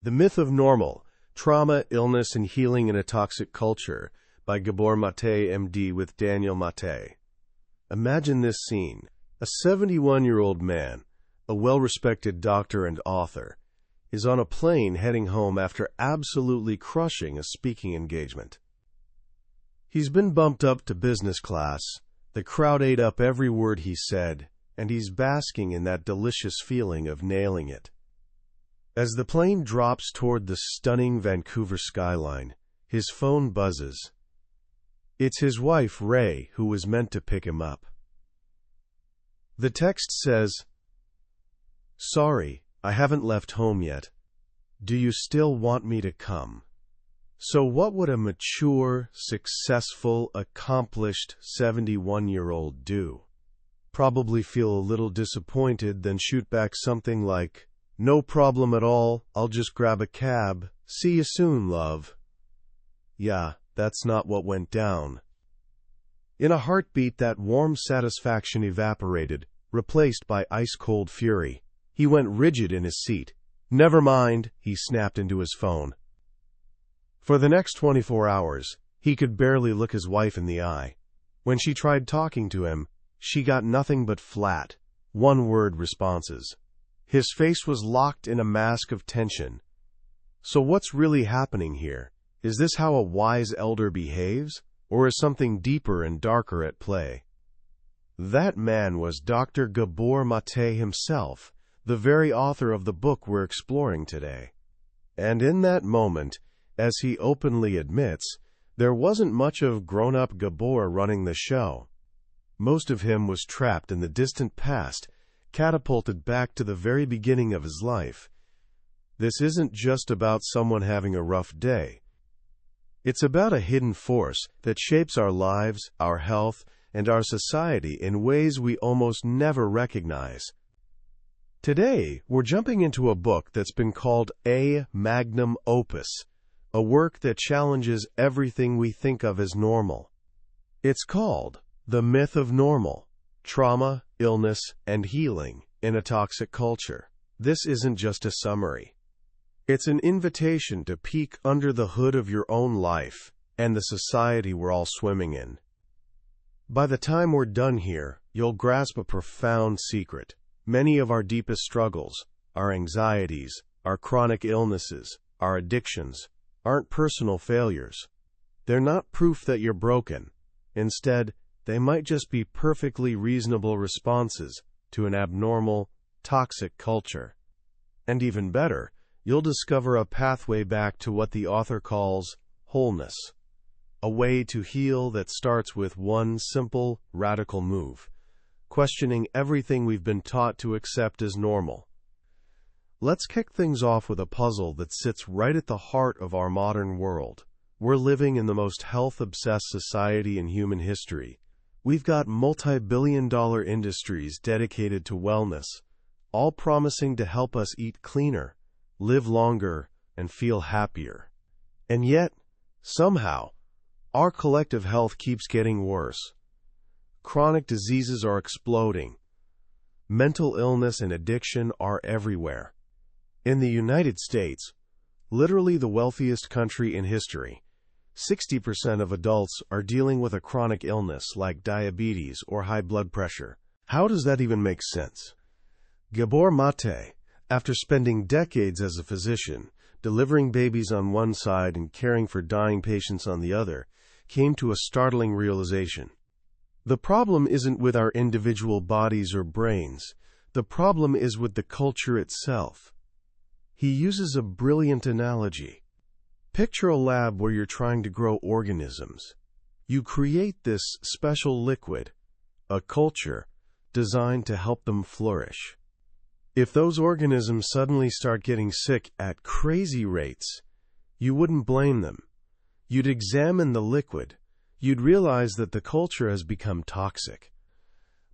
The Myth of Normal, Trauma, Illness, and Healing in a Toxic Culture by Gabor MatA, MD, with Daniel MatA. Imagine this scene. A 71-year-old man, a well-respected doctor and author, is on a plane heading home after absolutely crushing a speaking engagement. He's been bumped up to business class, the crowd ate up every word he said, and he's basking in that delicious feeling of nailing it. As the plane drops toward the stunning Vancouver skyline, his phone buzzes. It's his wife, Ray, who was meant to pick him up. The text says, "Sorry, I haven't left home yet. Do you still want me to come?" So what would a mature, successful, accomplished 71-year-old do? Probably feel a little disappointed, then shoot back something like, "No problem at all, I'll just grab a cab. See you soon, love." Yeah, that's not what went down. In a heartbeat, that warm satisfaction evaporated, replaced by ice-cold fury. He went rigid in his seat. "Never mind," he snapped into his phone. For the next 24 hours, he could barely look his wife in the eye. When she tried talking to him, she got nothing but flat, one-word responses. His face was locked in a mask of tension. So what's really happening here? Is this how a wise elder behaves? Or is something deeper and darker at play? That man was Dr. Gabor MatA himself, the very author of the book we're exploring today. And in that moment, as he openly admits, there wasn't much of grown-up Gabor running the show. Most of him was trapped in the distant past, catapulted back to the very beginning of his life. This isn't just about someone having a rough day. It's about a hidden force that shapes our lives, our health, and our society in ways we almost never recognize. Today, we're jumping into a book that's been called a magnum opus, a work that challenges everything we think of as normal. It's called The Myth of Normal, Trauma, Illness, and Healing in a Toxic Culture. This isn't just a summary. It's an invitation to peek under the hood of your own life and the society we're all swimming in. By the time we're done here, you'll grasp a profound secret. Many of our deepest struggles, our anxieties, our chronic illnesses, our addictions, aren't personal failures. They're not proof that you're broken. Instead, they might just be perfectly reasonable responses to an abnormal, toxic culture. And even better, you'll discover a pathway back to what the author calls wholeness, a way to heal that starts with one simple, radical move, questioning everything we've been taught to accept as normal. Let's kick things off with a puzzle that sits right at the heart of our modern world. We're living in the most health-obsessed society in human history. We've got multi-billion-dollar industries dedicated to wellness, all promising to help us eat cleaner, live longer, and feel happier. And yet, somehow, our collective health keeps getting worse. Chronic diseases are exploding. Mental illness and addiction are everywhere. In the United States, literally the wealthiest country in history, 60% of adults are dealing with a chronic illness like diabetes or high blood pressure. How does that even make sense? Gabor MatA, after spending decades as a physician, delivering babies on one side and caring for dying patients on the other, came to a startling realization. The problem isn't with our individual bodies or brains. The problem is with the culture itself. He uses a brilliant analogy. Picture a lab where you're trying to grow organisms. You create this special liquid, a culture, designed to help them flourish. If those organisms suddenly start getting sick at crazy rates, you wouldn't blame them. You'd examine the liquid. You'd realize that the culture has become toxic.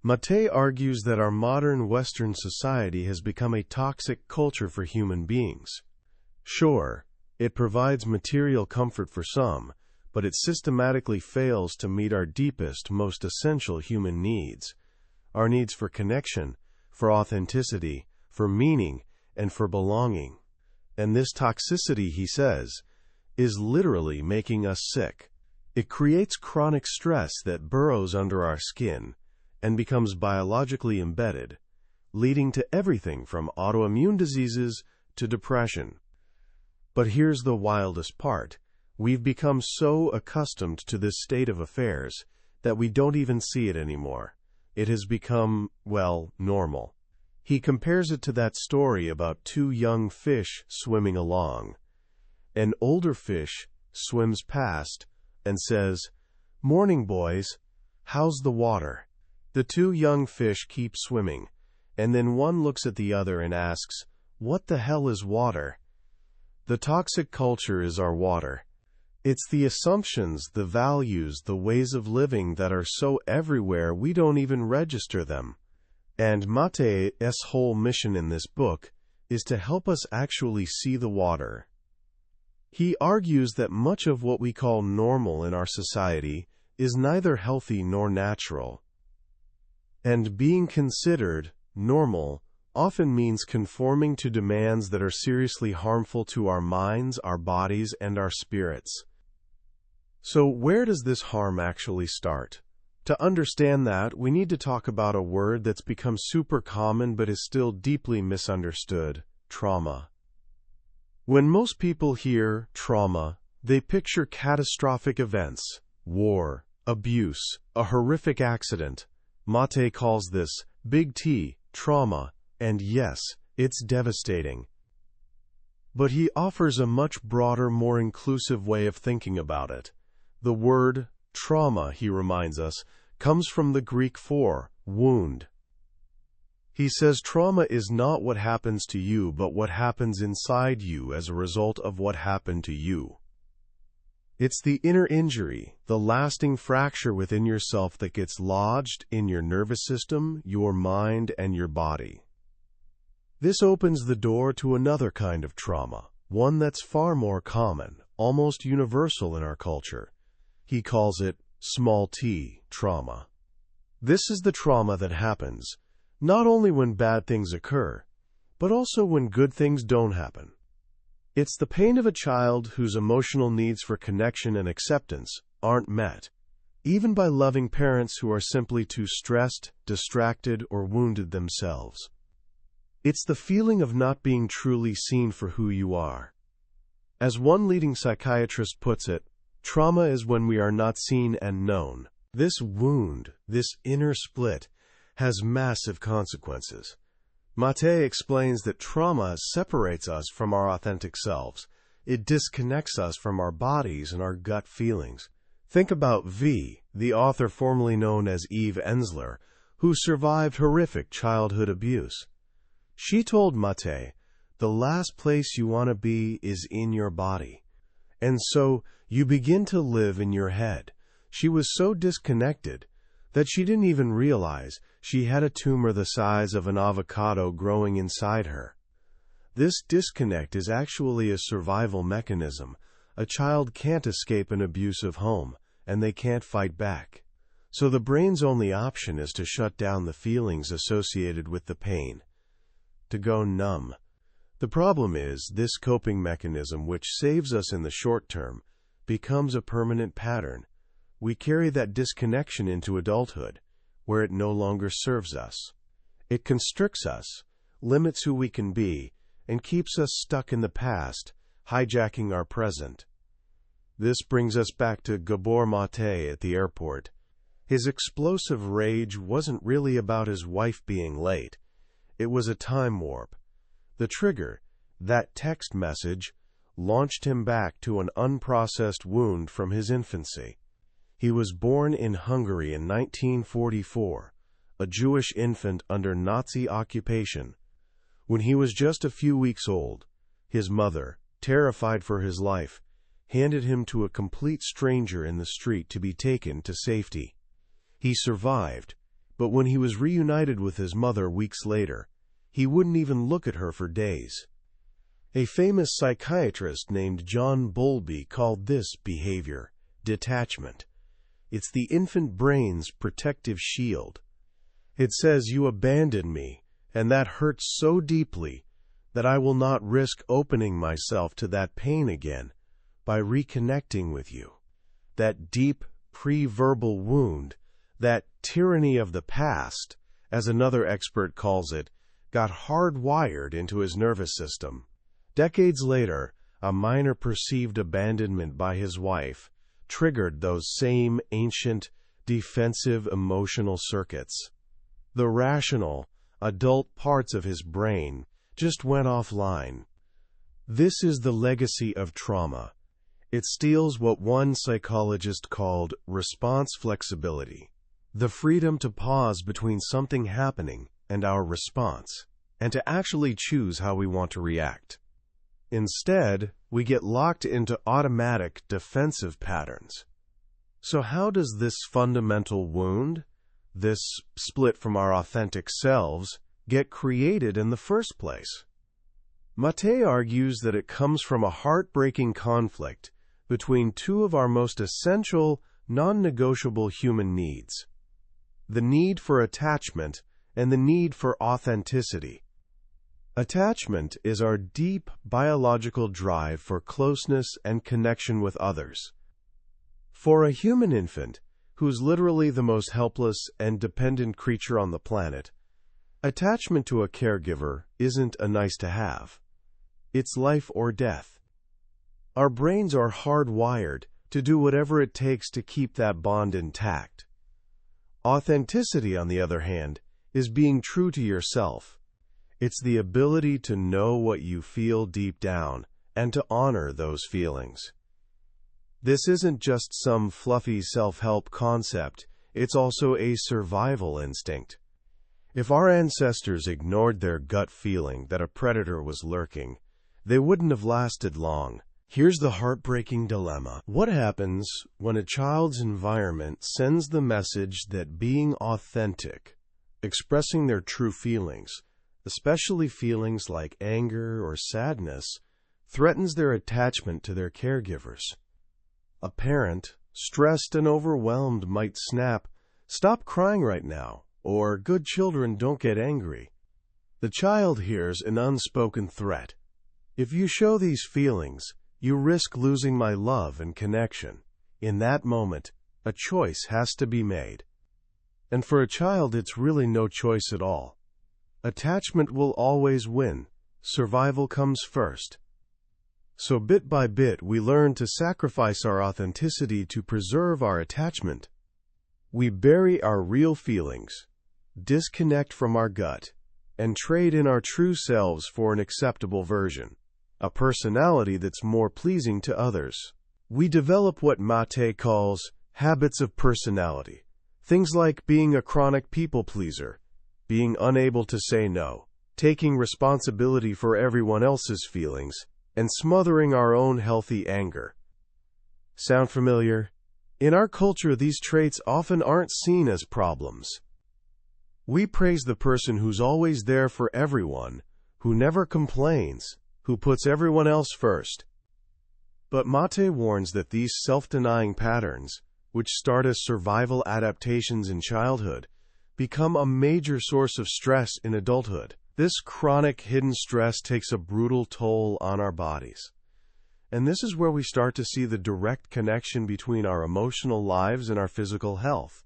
MatA argues that our modern Western society has become a toxic culture for human beings. Sure, it provides material comfort for some, but it systematically fails to meet our deepest, most essential human needs. Our needs for connection, for authenticity, for meaning, and for belonging. And this toxicity, he says, is literally making us sick. It creates chronic stress that burrows under our skin and becomes biologically embedded, leading to everything from autoimmune diseases to depression. But here's the wildest part. We've become so accustomed to this state of affairs that we don't even see it anymore. It has become, well, normal. He compares it to that story about two young fish swimming along. An older fish swims past and says, "Morning, boys. How's the water?" The two young fish keep swimming, and then one looks at the other and asks, "What the hell is water?" The toxic culture is our water. It's the assumptions, the values, the ways of living that are so everywhere we don't even register them. And MatA's whole mission in this book is to help us actually see the water. He argues that much of what we call normal in our society is neither healthy nor natural. And being considered normal often means conforming to demands that are seriously harmful to our minds, our bodies, and our spirits. So where does this harm actually start? To understand that, we need to talk about a word that's become super common but is still deeply misunderstood: trauma. When most people hear trauma, they picture catastrophic events: war, abuse, a horrific accident. MatA calls this big T, trauma, and yes, it's devastating. But he offers a much broader, more inclusive way of thinking about it. The word trauma, he reminds us, comes from the Greek for wound. He says trauma is not what happens to you, but what happens inside you as a result of what happened to you. It's the inner injury, the lasting fracture within yourself that gets lodged in your nervous system, your mind, and your body. This opens the door to another kind of trauma, one that's far more common, almost universal in our culture. He calls it small t trauma. This is the trauma that happens not only when bad things occur, but also when good things don't happen. It's the pain of a child whose emotional needs for connection and acceptance aren't met, even by loving parents who are simply too stressed, distracted, or wounded themselves. It's the feeling of not being truly seen for who you are. As one leading psychiatrist puts it, trauma is when we are not seen and known. This wound, this inner split, has massive consequences. MatA explains that trauma separates us from our authentic selves. It disconnects us from our bodies and our gut feelings. Think about V, the author formerly known as Eve Ensler, who survived horrific childhood abuse. She told MatA, "The last place you want to be is in your body." And so you begin to live in your head. She was so disconnected that she didn't even realize she had a tumor the size of an avocado growing inside her. This disconnect is actually a survival mechanism. A child can't escape an abusive home, and they can't fight back. So the brain's only option is to shut down the feelings associated with the pain, to go numb. The problem is, this coping mechanism, which saves us in the short term, becomes a permanent pattern. We carry that disconnection into adulthood, where it no longer serves us. It constricts us, limits who we can be, and keeps us stuck in the past, hijacking our present. This brings us back to Gabor MatA at the airport. His explosive rage wasn't really about his wife being late. It was a time warp. The trigger, that text message, launched him back to an unprocessed wound from his infancy. He was born in Hungary in 1944, a Jewish infant under Nazi occupation. When he was just a few weeks old, his mother, terrified for his life, handed him to a complete stranger in the street to be taken to safety. He survived, but when he was reunited with his mother weeks later, he wouldn't even look at her for days. A famous psychiatrist named John Bowlby called this behavior detachment. It's the infant brain's protective shield. It says, "You abandoned me, and that hurts so deeply. that I will not risk opening myself to that pain again by reconnecting with you. That deep pre-verbal wound, that tyranny of the past, as another expert calls it, got hardwired into his nervous system. Decades later, a minor perceived abandonment by his wife triggered those same ancient, defensive emotional circuits. The rational, adult parts of his brain just went offline. This is the legacy of trauma. It steals what one psychologist called response flexibility, the freedom to pause between something happening and our response, and to actually choose how we want to react. Instead, we get locked into automatic defensive patterns. So how does this fundamental wound, this split from our authentic selves, get created in the first place? MatA argues that it comes from a heartbreaking conflict between two of our most essential, non-negotiable human needs: the need for attachment and the need for authenticity. Attachment is our deep biological drive for closeness and connection with others. For a human infant, who's literally the most helpless and dependent creature on the planet, attachment to a caregiver isn't a nice-to-have. It's life or death. Our brains are hardwired to do whatever it takes to keep that bond intact. Authenticity, on the other hand, is being true to yourself. It's the ability to know what you feel deep down and to honor those feelings. This isn't just some fluffy self-help concept, it's also a survival instinct. If our ancestors ignored their gut feeling that a predator was lurking, they wouldn't have lasted long. Here's the heartbreaking dilemma. What happens when a child's environment sends the message that being authentic, expressing their true feelings, especially feelings like anger or sadness, threatens their attachment to their caregivers? A parent, stressed and overwhelmed, might snap, "Stop crying right now," or "Good children don't get angry." The child hears an unspoken threat. If you show these feelings, you risk losing my love and connection. In that moment, a choice has to be made. And for a child, it's really no choice at all. Attachment will always win. Survival comes first. So bit by bit, we learn to sacrifice our authenticity to preserve our attachment. We bury our real feelings, disconnect from our gut, and trade in our true selves for an acceptable version, a personality that's more pleasing to others. We develop what MatA calls habits of personality, things like being a chronic people pleaser, being unable to say no, taking responsibility for everyone else's feelings, and smothering our own healthy anger. Sound familiar? In our culture, these traits often aren't seen as problems. We praise the person who's always there for everyone, who never complains, who puts everyone else first. But MatA warns that these self-denying patterns, which start as survival adaptations in childhood, become a major source of stress in adulthood. This chronic hidden stress takes a brutal toll on our bodies. And this is where we start to see the direct connection between our emotional lives and our physical health.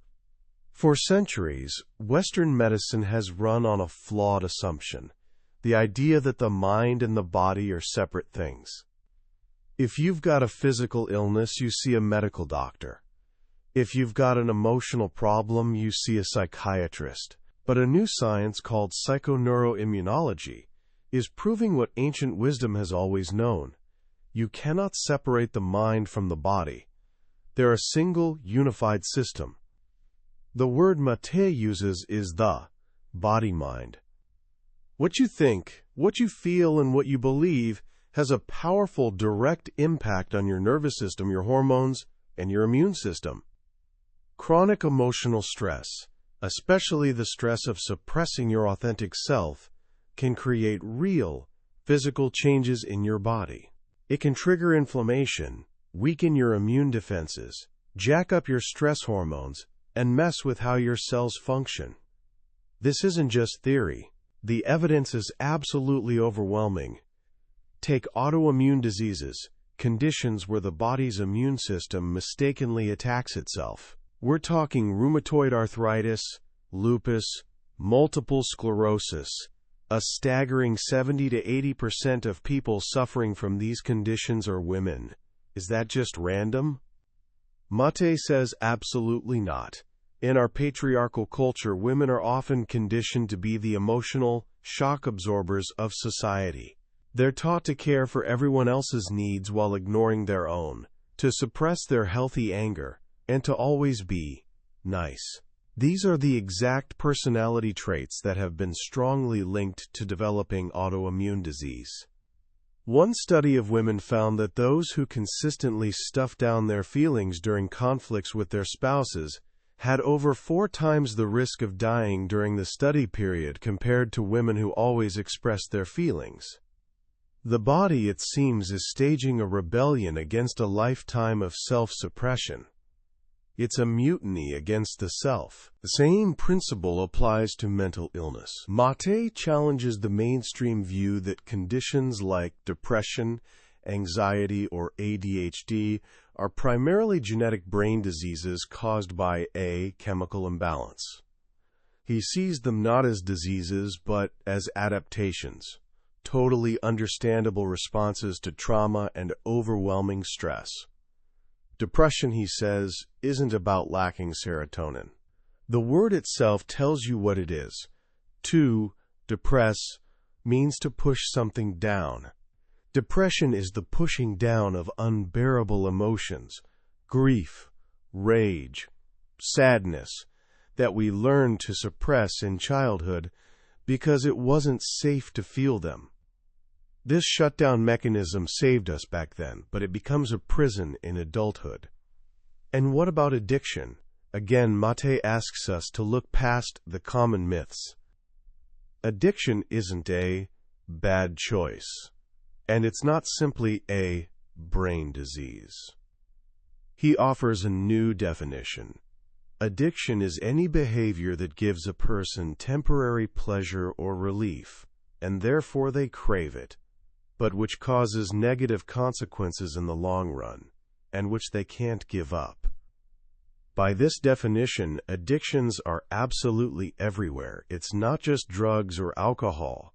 For centuries, Western medicine has run on a flawed assumption, the idea that the mind and the body are separate things. If you've got a physical illness, you see a medical doctor. If you've got an emotional problem, you see a psychiatrist. But a new science called psychoneuroimmunology is proving what ancient wisdom has always known. You cannot separate the mind from the body. They're a single, unified system. The word MatA uses is the body-mind. What you think, what you feel, and what you believe has a powerful direct impact on your nervous system, your hormones, and your immune system. Chronic emotional stress, especially the stress of suppressing your authentic self, can create real, physical changes in your body. It can trigger inflammation, weaken your immune defenses, jack up your stress hormones, and mess with how your cells function. This isn't just theory. The evidence is absolutely overwhelming. Take autoimmune diseases, conditions where the body's immune system mistakenly attacks itself. We're talking rheumatoid arthritis, lupus, multiple sclerosis. A staggering 70 to 80% of people suffering from these conditions are women. Is that just random? MatA says absolutely not. In our patriarchal culture, women are often conditioned to be the emotional shock absorbers of society. They're taught to care for everyone else's needs while ignoring their own, to suppress their healthy anger, and to always be nice. These are the exact personality traits that have been strongly linked to developing autoimmune disease. One study of women found that those who consistently stuffed down their feelings during conflicts with their spouses had over 4 times the risk of dying during the study period compared to women who always expressed their feelings. The body, it seems, is staging a rebellion against a lifetime of self-suppression. It's a mutiny against the self. The same principle applies to mental illness. MatA challenges the mainstream view that conditions like depression, anxiety, or ADHD are primarily genetic brain diseases caused by a chemical imbalance. He sees them not as diseases, but as adaptations, totally understandable responses to trauma and overwhelming stress. Depression, he says, isn't about lacking serotonin. The word itself tells you what it is. To depress means to push something down. Depression is the pushing down of unbearable emotions, grief, rage, sadness, that we learn to suppress in childhood because it wasn't safe to feel them. This shutdown mechanism saved us back then, but it becomes a prison in adulthood. And what about addiction? Again, MatA asks us to look past the common myths. Addiction isn't a bad choice, and it's not simply a brain disease. He offers a new definition. Addiction is any behavior that gives a person temporary pleasure or relief, and therefore they crave it, but which causes negative consequences in the long run, and which they can't give up. By this definition, addictions are absolutely everywhere. It's not just drugs or alcohol.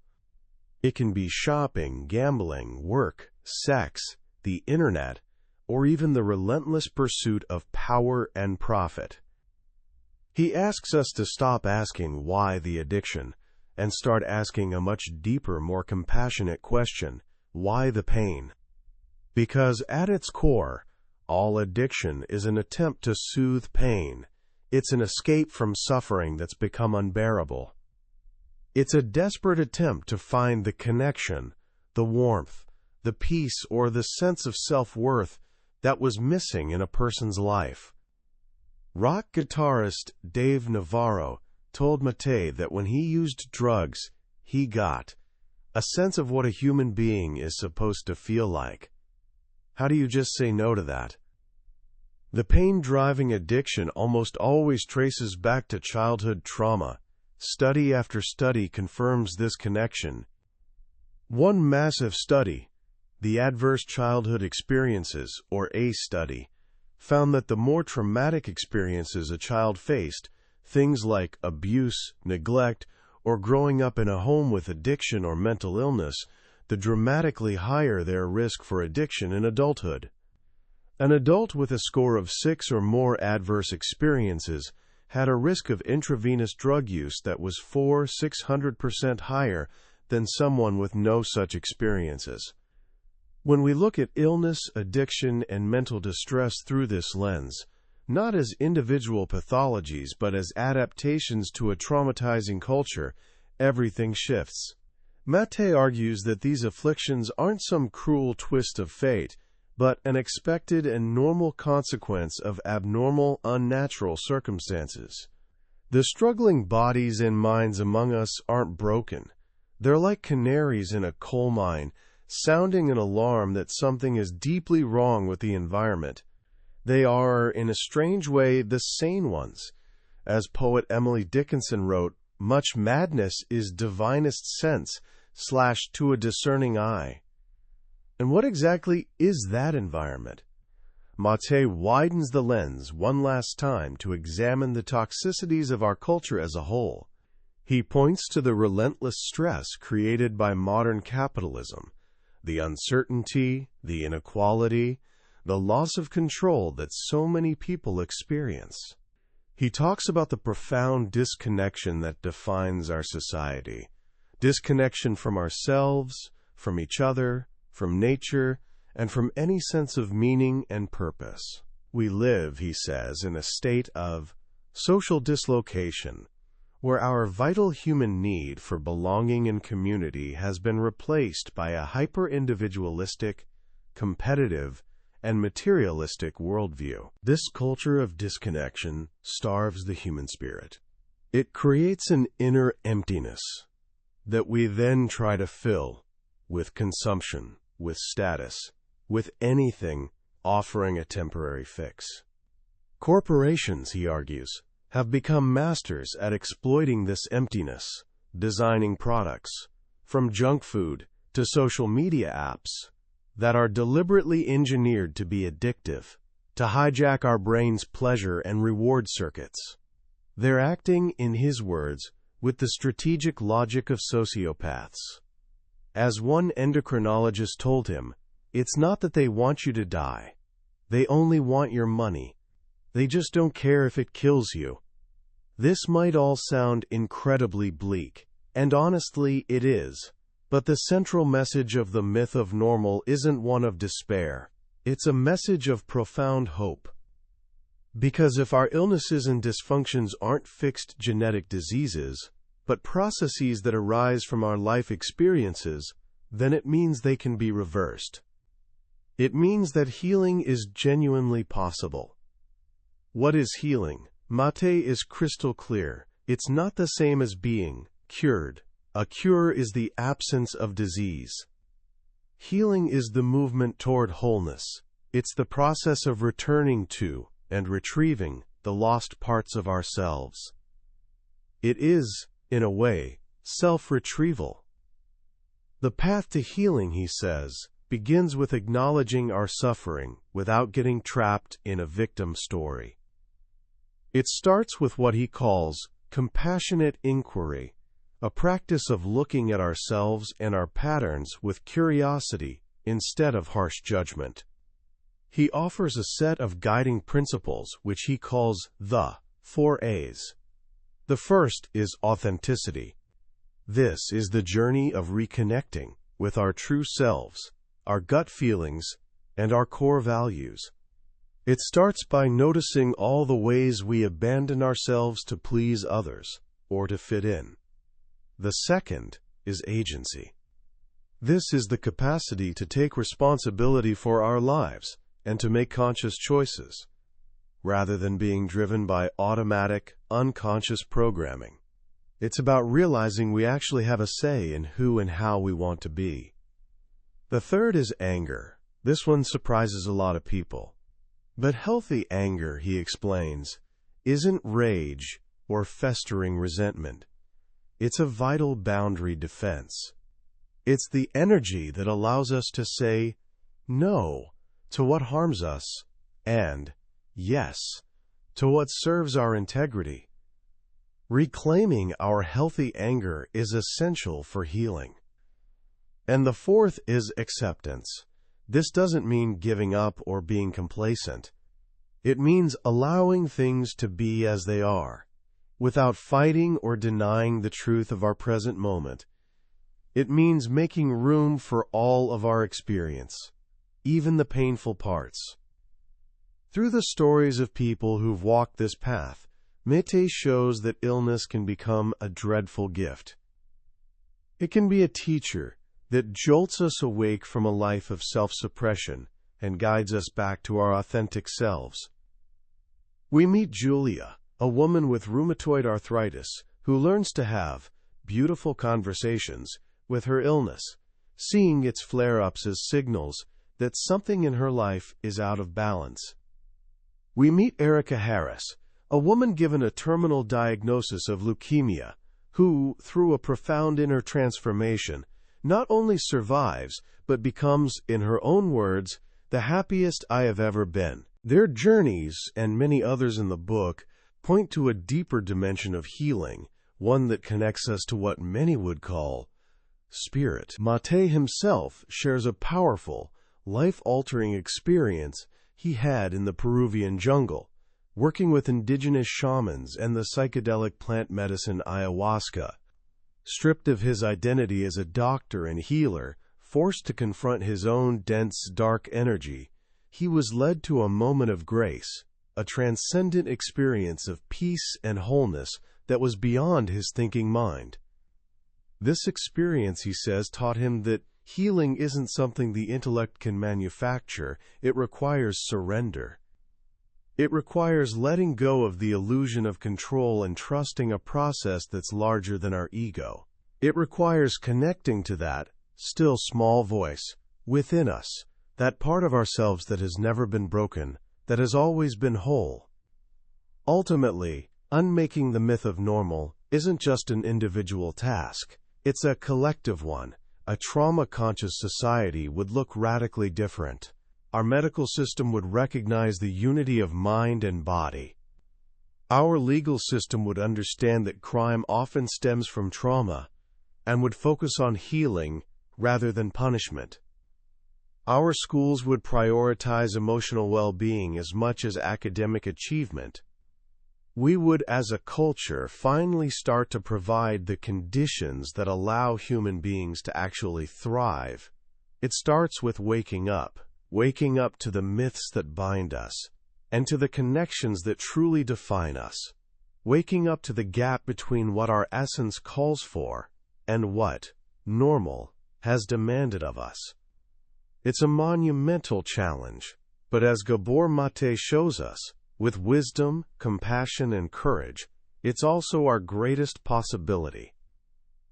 It can be shopping, gambling, work, sex, the internet, or even the relentless pursuit of power and profit. He asks us to stop asking why the addiction, and start asking a much deeper, more compassionate question: why the pain? Because at its core, all addiction is an attempt to soothe pain. It's an escape from suffering that's become unbearable. It's a desperate attempt to find the connection, the warmth, the peace, or the sense of self-worth that was missing in a person's life. Rock guitarist Dave Navarro told MatA that when he used drugs, he got a sense of what a human being is supposed to feel like. How do you just say no to that? The pain-driving addiction almost always traces back to childhood trauma. Study after study confirms this connection. One massive study, the Adverse Childhood Experiences, or ACE study, found that the more traumatic experiences a child faced, things like abuse, neglect, or growing up in a home with addiction or mental illness, the dramatically higher their risk for addiction in adulthood. An adult with a score of 6 or more adverse experiences had a risk of intravenous drug use that was 600% higher than someone with no such experiences. When we look at illness, addiction, and mental distress through this lens, not as individual pathologies but as adaptations to a traumatizing culture, everything shifts. MatA argues that these afflictions aren't some cruel twist of fate, but an expected and normal consequence of abnormal, unnatural circumstances. The struggling bodies and minds among us aren't broken. They're like canaries in a coal mine, sounding an alarm that something is deeply wrong with the environment. They are, in a strange way, the sane ones. As poet Emily Dickinson wrote, much madness is divinest sense / to a discerning eye. And what exactly is that environment? MatA widens the lens one last time to examine the toxicities of our culture as a whole. He points to the relentless stress created by modern capitalism, the uncertainty, the inequality, the loss of control that so many people experience. He talks about the profound disconnection that defines our society. Disconnection from ourselves, from each other, from nature, and from any sense of meaning and purpose. We live, he says, in a state of social dislocation, where our vital human need for belonging and community has been replaced by a hyper-individualistic, competitive, and materialistic worldview. This culture of disconnection starves the human spirit. It creates an inner emptiness that we then try to fill with consumption, with status, with anything offering a temporary fix. Corporations, he argues, have become masters at exploiting this emptiness, designing products, from junk food to social media apps, that are deliberately engineered to be addictive, to hijack our brain's pleasure and reward circuits. They're acting, in his words, with the strategic logic of sociopaths. As one endocrinologist told him, it's not that they want you to die. They only want your money. They just don't care if it kills you. This might all sound incredibly bleak, and honestly it is. But the central message of the myth of normal isn't one of despair. It's a message of profound hope. Because if our illnesses and dysfunctions aren't fixed genetic diseases, but processes that arise from our life experiences, then it means they can be reversed. It means that healing is genuinely possible. What is healing? MatA is crystal clear. It's not the same as being cured. A cure is the absence of disease. Healing is the movement toward wholeness. It's the process of returning to and retrieving the lost parts of ourselves. It is, in a way, self-retrieval. The path to healing, he says, begins with acknowledging our suffering without getting trapped in a victim story. It starts with what he calls compassionate inquiry, a practice of looking at ourselves and our patterns with curiosity instead of harsh judgment. He offers a set of guiding principles which he calls the 4 A's. The first is authenticity. This is the journey of reconnecting with our true selves, our gut feelings, and our core values. It starts by noticing all the ways we abandon ourselves to please others or to fit in. The second is agency. This is the capacity to take responsibility for our lives and to make conscious choices, rather than being driven by automatic, unconscious programming. It's about realizing we actually have a say in who and how we want to be. The third is anger. This one surprises a lot of people. But healthy anger, he explains, isn't rage or festering resentment. It's a vital boundary defense. It's the energy that allows us to say no to what harms us and yes to what serves our integrity. Reclaiming our healthy anger is essential for healing. And the fourth is acceptance. This doesn't mean giving up or being complacent. It means allowing things to be as they are, without fighting or denying the truth of our present moment. It means making room for all of our experience, even the painful parts. Through the stories of people who've walked this path, MatA shows that illness can become a dreadful gift. It can be a teacher that jolts us awake from a life of self-suppression and guides us back to our authentic selves. We meet Julia, a woman with rheumatoid arthritis who learns to have beautiful conversations with her illness, seeing its flare-ups as signals that something in her life is out of balance. We meet Erica Harris, a woman given a terminal diagnosis of leukemia, who, through a profound inner transformation, not only survives, but becomes, in her own words, the happiest I have ever been. Their journeys, and many others in the book, point to a deeper dimension of healing, one that connects us to what many would call spirit. MatA himself shares a powerful, life-altering experience he had in the Peruvian jungle, working with indigenous shamans and the psychedelic plant medicine ayahuasca. Stripped of his identity as a doctor and healer, forced to confront his own dense, dark energy, he was led to a moment of grace, a transcendent experience of peace and wholeness that was beyond his thinking mind. This experience, he says, taught him that healing isn't something the intellect can manufacture. It requires surrender. It requires letting go of the illusion of control and trusting a process that's larger than our ego. It requires connecting to that still small voice within us, that part of ourselves that has never been broken, that has always been whole. Ultimately, unmaking the myth of normal isn't just an individual task. It's a collective one. A trauma-conscious society would look radically different. Our medical system would recognize the unity of mind and body. Our legal system would understand that crime often stems from trauma and would focus on healing rather than punishment. Our schools would prioritize emotional well-being as much as academic achievement. We would, as a culture, finally start to provide the conditions that allow human beings to actually thrive. It starts with waking up to the myths that bind us, and to the connections that truly define us. Waking up to the gap between what our essence calls for and what normal has demanded of us. It's a monumental challenge, but as Gabor MatA shows us, with wisdom, compassion, and courage, it's also our greatest possibility.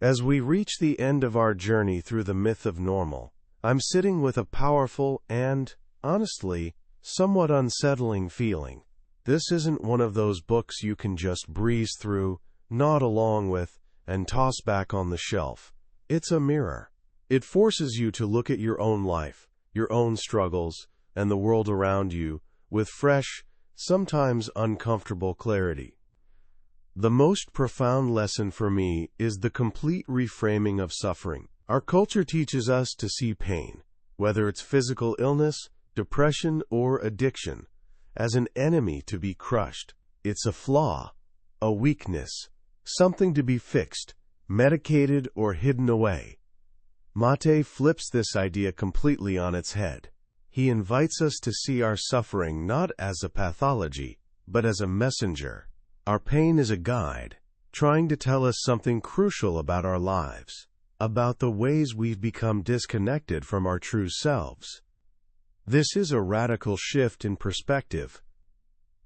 As we reach the end of our journey through the myth of normal, I'm sitting with a powerful and, honestly, somewhat unsettling feeling. This isn't one of those books you can just breeze through, nod along with, and toss back on the shelf. It's a mirror. It forces you to look at your own life, your own struggles, and the world around you with fresh, sometimes uncomfortable clarity. The most profound lesson for me is the complete reframing of suffering. Our culture teaches us to see pain, whether it's physical illness, depression, or addiction, as an enemy to be crushed. It's a flaw, a weakness, something to be fixed, medicated, or hidden away. MatA flips this idea completely on its head. He invites us to see our suffering not as a pathology, but as a messenger. Our pain is a guide, trying to tell us something crucial about our lives, about the ways we've become disconnected from our true selves. This is a radical shift in perspective.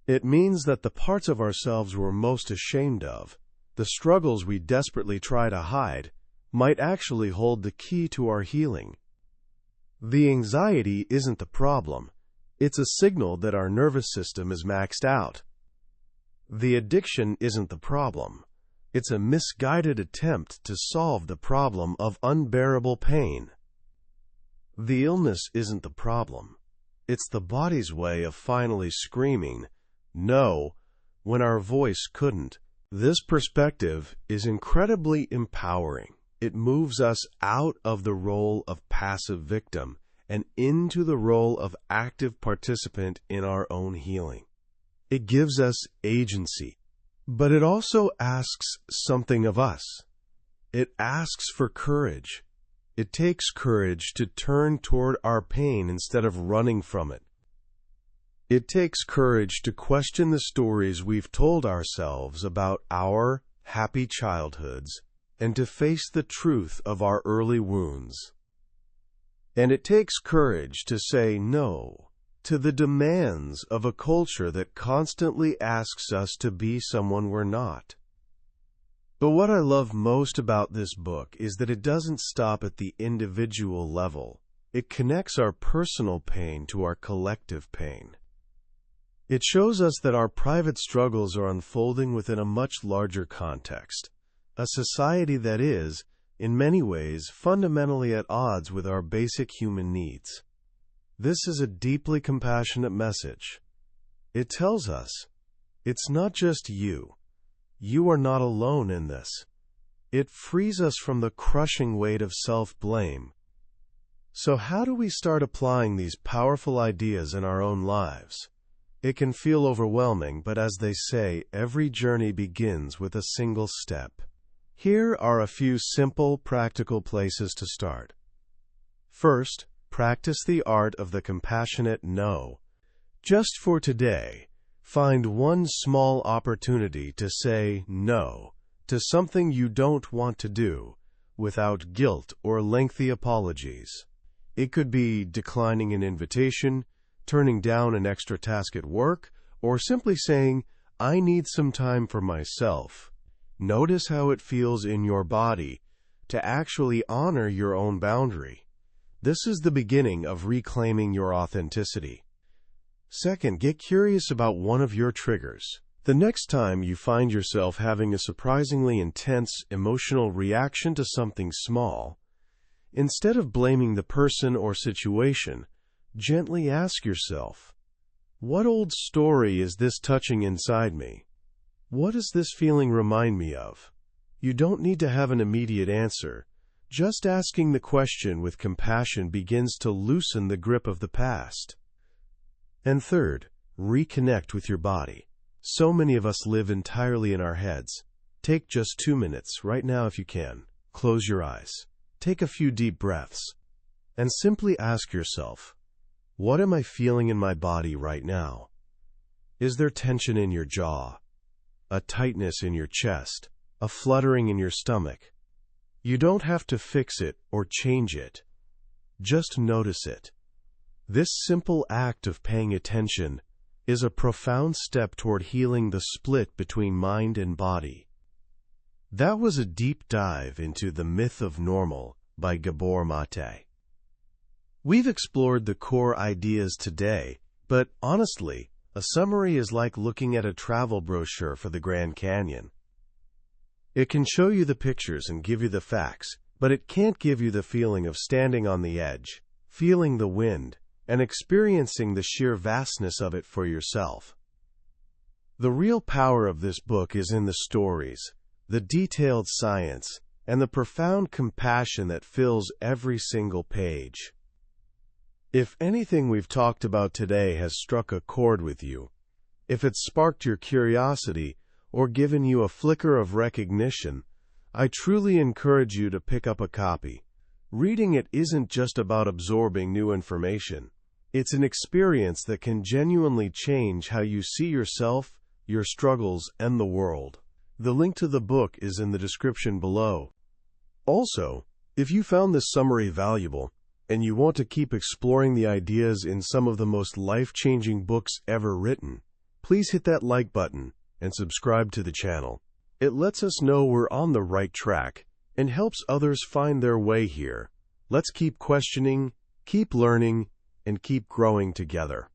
It means that the parts of ourselves we're most ashamed of, the struggles we desperately try to hide, might actually hold the key to our healing. The anxiety isn't the problem. It's a signal that our nervous system is maxed out. The addiction isn't the problem. It's a misguided attempt to solve the problem of unbearable pain. The illness isn't the problem. It's the body's way of finally screaming, "No," when our voice couldn't. This perspective is incredibly empowering. It moves us out of the role of passive victim and into the role of active participant in our own healing. It gives us agency, but it also asks something of us. It asks for courage. It takes courage to turn toward our pain instead of running from it. It takes courage to question the stories we've told ourselves about our happy childhoods and to face the truth of our early wounds. And it takes courage to say no to the demands of a culture that constantly asks us to be someone we're not. But what I love most about this book is that it doesn't stop at the individual level. It connects our personal pain to our collective pain. It shows us that our private struggles are unfolding within a much larger context, A society that is, in many ways, fundamentally at odds with our basic human needs. This is a deeply compassionate message. It tells us, it's not just you. You are not alone in this. It frees us from the crushing weight of self-blame. So how do we start applying these powerful ideas in our own lives? It can feel overwhelming, but as they say, every journey begins with a single step. Here are a few simple, practical places to start. First, practice the art of the compassionate no. Just for today, find one small opportunity to say no to something you don't want to do, without guilt or lengthy apologies. It could be declining an invitation, turning down an extra task at work, or simply saying, I need some time for myself. Notice how it feels in your body to actually honor your own boundary. This is the beginning of reclaiming your authenticity. Second, get curious about one of your triggers. The next time you find yourself having a surprisingly intense emotional reaction to something small, instead of blaming the person or situation, gently ask yourself, what old story is this touching inside me? What does this feeling remind me of? You don't need to have an immediate answer. Just asking the question with compassion begins to loosen the grip of the past. And third, reconnect with your body. So many of us live entirely in our heads. Take just 2 minutes right now if you can. Close your eyes. Take a few deep breaths. And simply ask yourself, what am I feeling in my body right now? Is there tension in your jaw? A tightness in your chest? A fluttering in your stomach? You don't have to fix it or change it. Just notice it. This simple act of paying attention is a profound step toward healing the split between mind and body. That was a deep dive into The Myth of Normal by Gabor MatA. We've explored the core ideas today, but honestly, a summary is like looking at a travel brochure for the Grand Canyon. It can show you the pictures and give you the facts, but it can't give you the feeling of standing on the edge, feeling the wind, and experiencing the sheer vastness of it for yourself. The real power of this book is in the stories, the detailed science, and the profound compassion that fills every single page. If anything we've talked about today has struck a chord with you, if it's sparked your curiosity or given you a flicker of recognition, I truly encourage you to pick up a copy. Reading it isn't just about absorbing new information. It's an experience that can genuinely change how you see yourself, your struggles, and the world. The link to the book is in the description below. Also, if you found this summary valuable, and you want to keep exploring the ideas in some of the most life-changing books ever written, please hit that like button and subscribe to the channel. It lets us know we're on the right track and helps others find their way here. Let's keep questioning, keep learning, and keep growing together.